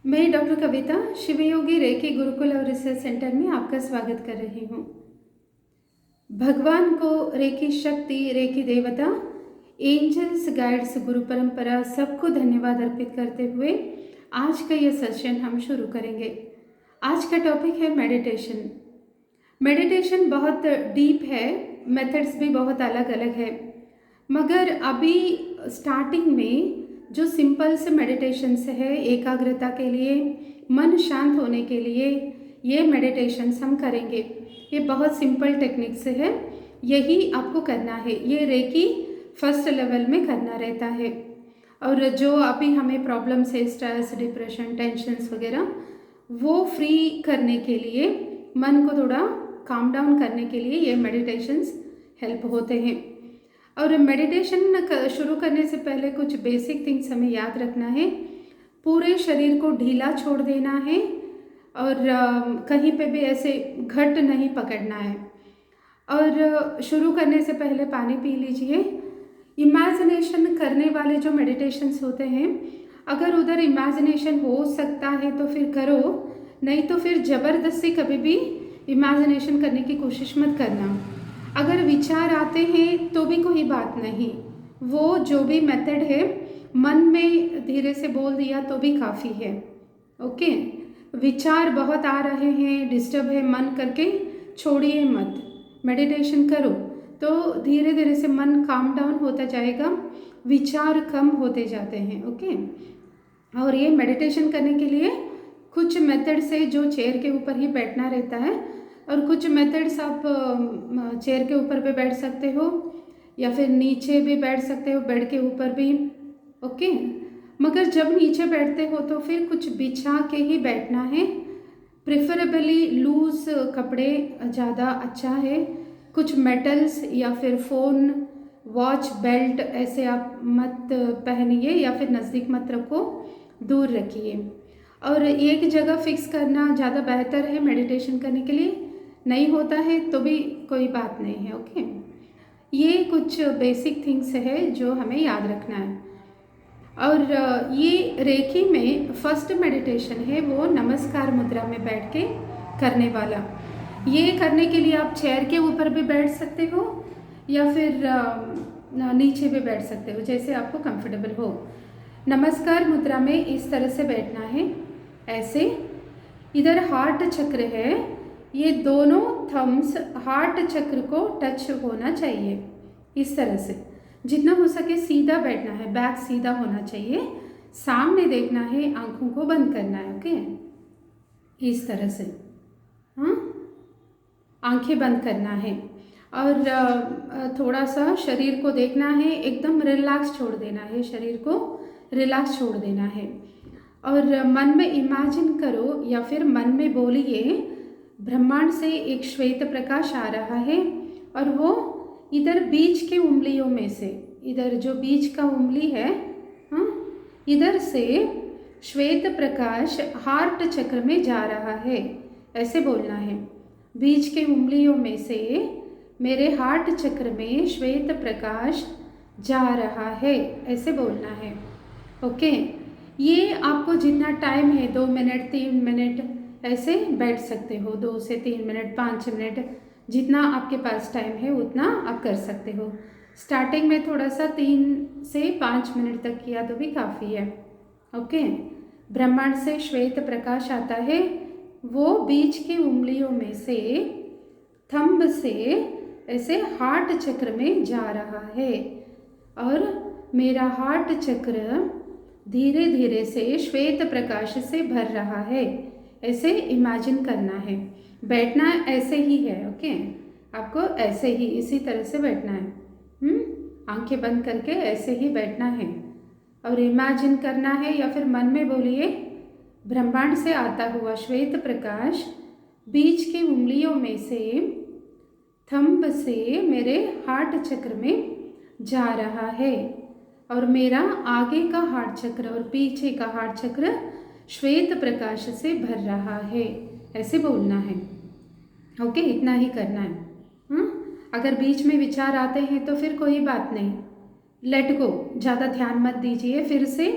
मैं डॉक्टर कविता शिवयोगी रेकी गुरुकुल और research centre में आपका स्वागत कर रही हूँ। भगवान को, रेकी शक्ति, रेकी देवता, एंजल्स, गाइड्स, गुरु परंपरा सबको धन्यवाद अर्पित करते हुए आज का ये सेशन हम शुरू करेंगे। आज का टॉपिक है मेडिटेशन। मेडिटेशन बहुत डीप है, मेथड्स भी बहुत अलग अलग है, मगर अभी स्टार्टिंग में जो सिंपल से मेडिटेशंस है, एकाग्रता के लिए, मन शांत होने के लिए ये मेडिटेशंस हम करेंगे। ये बहुत सिंपल टेक्निक से है, यही आपको करना है। ये रेकी फर्स्ट लेवल में करना रहता है। और जो अभी हमें प्रॉब्लम्स है, स्ट्रेस, डिप्रेशन, टेंशन्स वगैरह, वो फ्री करने के लिए, मन को थोड़ा काम डाउन करने के लिए ये मेडिटेशंस हेल्प होते हैं। और मेडिटेशन शुरू करने से पहले कुछ बेसिक थिंग्स हमें याद रखना है। पूरे शरीर को ढीला छोड़ देना है और कहीं पे भी ऐसे घट नहीं पकड़ना है। और शुरू करने से पहले पानी पी लीजिए। इमेजिनेशन करने वाले जो मेडिटेशंस होते हैं, अगर उधर इमेजिनेशन हो सकता है तो फिर करो, नहीं तो फिर ज़बरदस्ती कभी भी इमेजिनेशन करने की कोशिश मत करना। अगर विचार आते हैं तो भी कोई बात नहीं, वो जो भी मेथड है मन में धीरे से बोल दिया तो भी काफ़ी है। ओके, विचार बहुत आ रहे हैं, डिस्टर्ब है मन करके छोड़िए मत, मेडिटेशन करो तो धीरे धीरे से मन काम डाउन होता जाएगा, विचार कम होते जाते हैं। ओके, और ये मेडिटेशन करने के लिए कुछ मेथड से जो चेयर के ऊपर ही बैठना रहता है, और कुछ मेथड्स आप चेयर के ऊपर भी बैठ सकते हो या फिर नीचे भी बैठ सकते हो, बेड के ऊपर भी। ओके, मगर जब नीचे बैठते हो तो फिर कुछ बिछा के ही बैठना है, प्रेफरेबली लूज कपड़े ज़्यादा अच्छा है। कुछ मेटल्स या फिर फ़ोन, वॉच, बेल्ट ऐसे आप मत पहनिए या फिर नज़दीक मत रखो, दूर रखिए। और एक जगह फिक्स करना ज़्यादा बेहतर है मेडिटेशन करने के लिए। नहीं होता है तो भी कोई बात नहीं है। ओके, ये कुछ बेसिक थिंग्स है जो हमें याद रखना है। और ये रेकी में फर्स्ट मेडिटेशन है वो नमस्कार मुद्रा में बैठ के करने वाला। ये करने के लिए आप चेयर के ऊपर भी बैठ सकते हो या फिर नीचे भी बैठ सकते हो, जैसे आपको कंफर्टेबल हो। नमस्कार मुद्रा में इस तरह से बैठना है, ऐसे। इधर हार्ट चक्र है, ये दोनों थम्स हार्ट चक्र को टच होना चाहिए। इस तरह से जितना हो सके सीधा बैठना है, बैक सीधा होना चाहिए, सामने देखना है, आंखों को बंद करना है। ओके, इस तरह से, हाँ, आंखें बंद करना है। और थोड़ा सा शरीर को देखना है, एकदम रिलैक्स छोड़ देना है, शरीर को रिलैक्स छोड़ देना है। और मन में इमेजिन करो या फिर मन में बोलिए, ब्रह्मांड से एक श्वेत प्रकाश आ रहा है और वो इधर बीच के उंगलियों में से, इधर जो बीच का उंगली है, हाँ, इधर से श्वेत प्रकाश हार्ट चक्र में जा रहा है, ऐसे बोलना है। बीच के उंगलियों में से मेरे हार्ट चक्र में श्वेत प्रकाश जा रहा है, ऐसे बोलना है। ओके, ये आपको जितना टाइम है, 2 मिनट, 3 मिनट, ऐसे बैठ सकते हो। 2 से 3 मिनट, 5 मिनट, जितना आपके पास टाइम है उतना आप कर सकते हो। स्टार्टिंग में थोड़ा सा 3 से 5 मिनट तक किया तो भी काफ़ी है। ओके, ब्रह्मांड से श्वेत प्रकाश आता है, वो बीच की उंगलियों में से, थंब से ऐसे हार्ट चक्र में जा रहा है और मेरा हार्ट चक्र धीरे धीरे से श्वेत प्रकाश से भर रहा है, ऐसे इमेजिन करना है। बैठना ऐसे ही है। ओके, आपको ऐसे ही इसी तरह से बैठना है। आंखें बंद करके ऐसे ही बैठना है और इमेजिन करना है या फिर मन में बोलिए, ब्रह्मांड से आता हुआ श्वेत प्रकाश बीच की उंगलियों में से, थंब से मेरे हार्ट चक्र में जा रहा है और मेरा आगे का हार्ट चक्र और पीछे का हार्ट चक्र श्वेत प्रकाश से भर रहा है, ऐसे बोलना है। ओके, इतना ही करना है। अगर बीच में विचार आते हैं तो फिर कोई बात नहीं, लेट गो, ज़्यादा ध्यान मत दीजिए। फिर से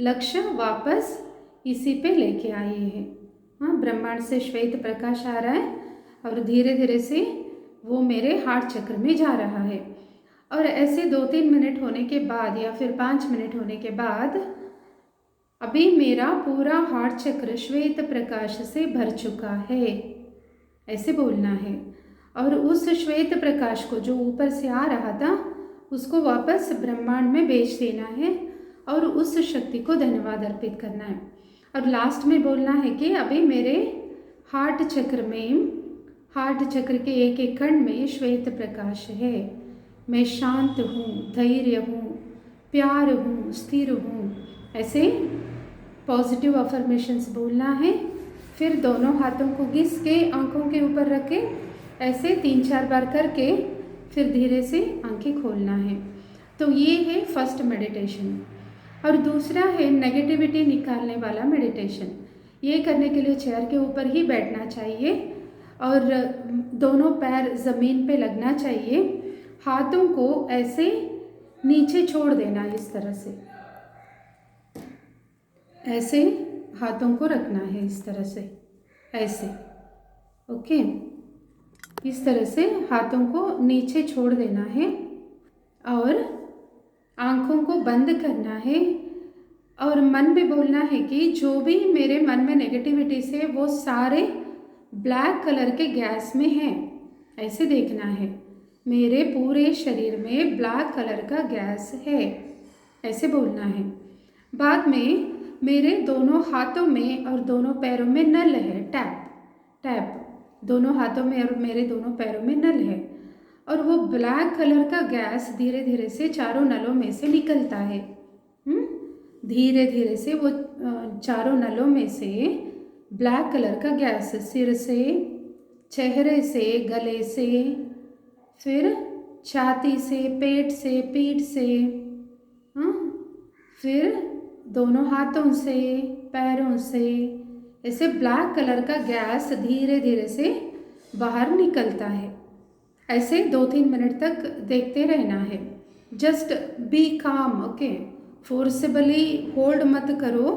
लक्ष्य वापस इसी पे लेके आए हैं। हाँ, ब्रह्मांड से श्वेत प्रकाश आ रहा है और धीरे धीरे से वो मेरे हार्ट चक्र में जा रहा है। और ऐसे 2-3 मिनट होने के बाद या फिर 5 मिनट होने के बाद अभी मेरा पूरा हार्ट चक्र श्वेत प्रकाश से भर चुका है, ऐसे बोलना है। और उस श्वेत प्रकाश को जो ऊपर से आ रहा था उसको वापस ब्रह्मांड में भेज देना है और उस शक्ति को धन्यवाद अर्पित करना है। और लास्ट में बोलना है कि अभी मेरे हार्ट चक्र के एक एक कण में श्वेत प्रकाश है। मैं शांत हूँ, धैर्य हूँ, प्यार हूँ, स्थिर हूँ, ऐसे पॉजिटिव अफर्मेशंस बोलना है। फिर दोनों हाथों को घिस के आंखों के ऊपर रख के ऐसे 3-4 बार करके फिर धीरे से आंखें खोलना है। तो ये है फर्स्ट मेडिटेशन। और दूसरा है नेगेटिविटी निकालने वाला मेडिटेशन। ये करने के लिए चेयर के ऊपर ही बैठना चाहिए और दोनों पैर ज़मीन पे लगना चाहिए। हाथों को ऐसे नीचे छोड़ देना, इस तरह से ऐसे हाथों को रखना है, इस तरह से ऐसे, ओके। इस तरह से हाथों को नीचे छोड़ देना है और आंखों को बंद करना है और मन में बोलना है कि जो भी मेरे मन में नेगेटिविटी से वो सारे ब्लैक कलर के गैस में हैं, ऐसे देखना है। मेरे पूरे शरीर में ब्लैक कलर का गैस है, ऐसे बोलना है। बाद में मेरे दोनों हाथों में और दोनों पैरों में नल है, टैप दोनों हाथों में और मेरे दोनों पैरों में नल है और वो ब्लैक कलर का गैस धीरे धीरे से चारों नलों में से निकलता है। धीरे धीरे से वो चारों नलों में से ब्लैक कलर का गैस सिर से, चेहरे से, गले से, फिर छाती से, पेट से, पीठ से, फिर दोनों हाथों से, पैरों से, ऐसे ब्लैक कलर का गैस धीरे धीरे से बाहर निकलता है। ऐसे 2-3 मिनट तक देखते रहना है। जस्ट बी काम, ओके। फोर्सेबली होल्ड मत करो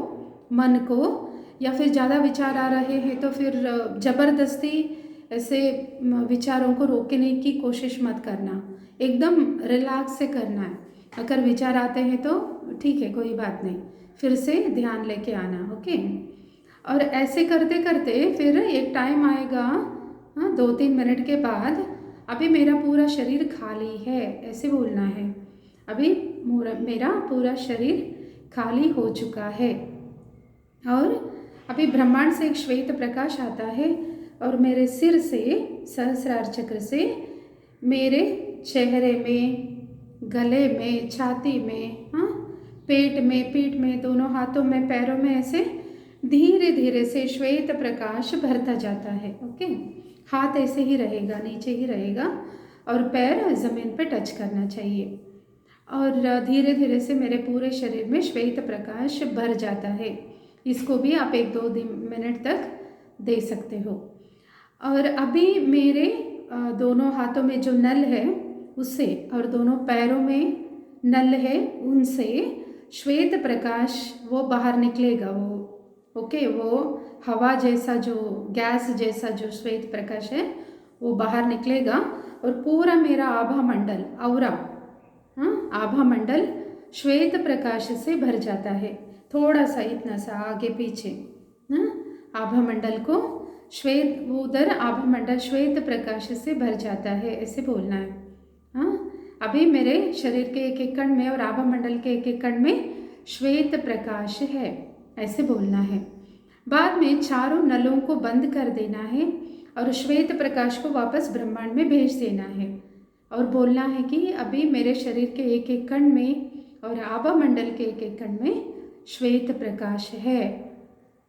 मन को, या फिर ज़्यादा विचार आ रहे हैं तो फिर ज़बरदस्ती ऐसे विचारों को रोकने की कोशिश मत करना, एकदम रिलैक्स से करना है। अगर विचार आते हैं तो ठीक है, कोई बात नहीं, फिर से ध्यान लेके आना, ओके। और ऐसे करते करते फिर एक टाइम आएगा, 2-3 मिनट के बाद, अभी मेरा पूरा शरीर खाली है, ऐसे बोलना है। अभी मेरा पूरा शरीर खाली हो चुका है और अभी ब्रह्मांड से एक श्वेत प्रकाश आता है और मेरे सिर से, सहस्रार चक्र से, मेरे चेहरे में, गले में, छाती में, पेट में, पीठ में, दोनों हाथों में, पैरों में ऐसे धीरे धीरे से श्वेत प्रकाश भरता जाता है, ओके। हाथ ऐसे ही रहेगा, नीचे ही रहेगा और पैर ज़मीन पे टच करना चाहिए और धीरे धीरे से मेरे पूरे शरीर में श्वेत प्रकाश भर जाता है। इसको भी आप 1-2 मिनट तक दे सकते हो। और अभी मेरे दोनों हाथों में जो नल है उससे और दोनों पैरों में नल है उनसे श्वेत प्रकाश वो बाहर निकलेगा, वो ओके, वो हवा जैसा जो गैस जैसा जो श्वेत प्रकाश है वो बाहर निकलेगा और पूरा मेरा आभा मंडल, औरा, आभा मंडल श्वेत प्रकाश से भर जाता है। थोड़ा सा, इतना सा आगे पीछे, आभा मंडल को श्वेत, उधर आभा मंडल श्वेत प्रकाश से भर जाता है, ऐसे बोलना है। अभी मेरे शरीर के एक एक कण में और आभा मंडल के एक एक कण में श्वेत प्रकाश है, ऐसे बोलना है। बाद में चारों नलों को बंद कर देना है और श्वेत प्रकाश को वापस ब्रह्मांड में भेज देना है और बोलना है कि अभी मेरे शरीर के एक एक कण में और आभा मंडल के एक एक कण में श्वेत प्रकाश है,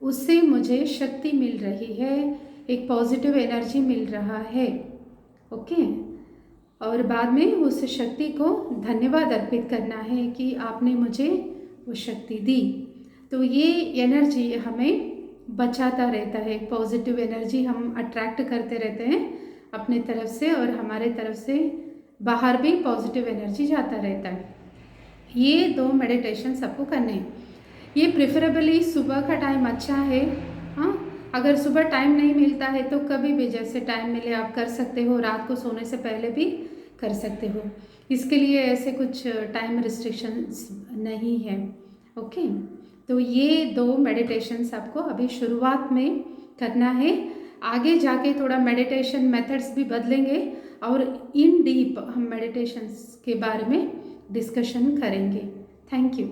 उससे मुझे शक्ति मिल रही है, एक पॉजिटिव एनर्जी मिल रहा है, ओके। और बाद में उस शक्ति को धन्यवाद अर्पित करना है कि आपने मुझे वो शक्ति दी। तो ये एनर्जी हमें बचाता रहता है, पॉजिटिव एनर्जी हम अट्रैक्ट करते रहते हैं अपने तरफ से और हमारे तरफ से बाहर भी पॉजिटिव एनर्जी जाता रहता है। ये 2 मेडिटेशन सबको करने हैं। ये प्रेफरेबली सुबह का टाइम अच्छा है। हाँ, अगर सुबह टाइम नहीं मिलता है तो कभी भी जैसे टाइम मिले आप कर सकते हो, रात को सोने से पहले भी कर सकते हो। इसके लिए ऐसे कुछ टाइम रिस्ट्रिक्शंस नहीं है। ओके, तो ये 2 मेडिटेशंस आपको अभी शुरुआत में करना है। आगे जाके थोड़ा मेडिटेशन मेथड्स भी बदलेंगे और इन डीप हम मेडिटेशंस के बारे में डिस्कशन करेंगे। Thank you.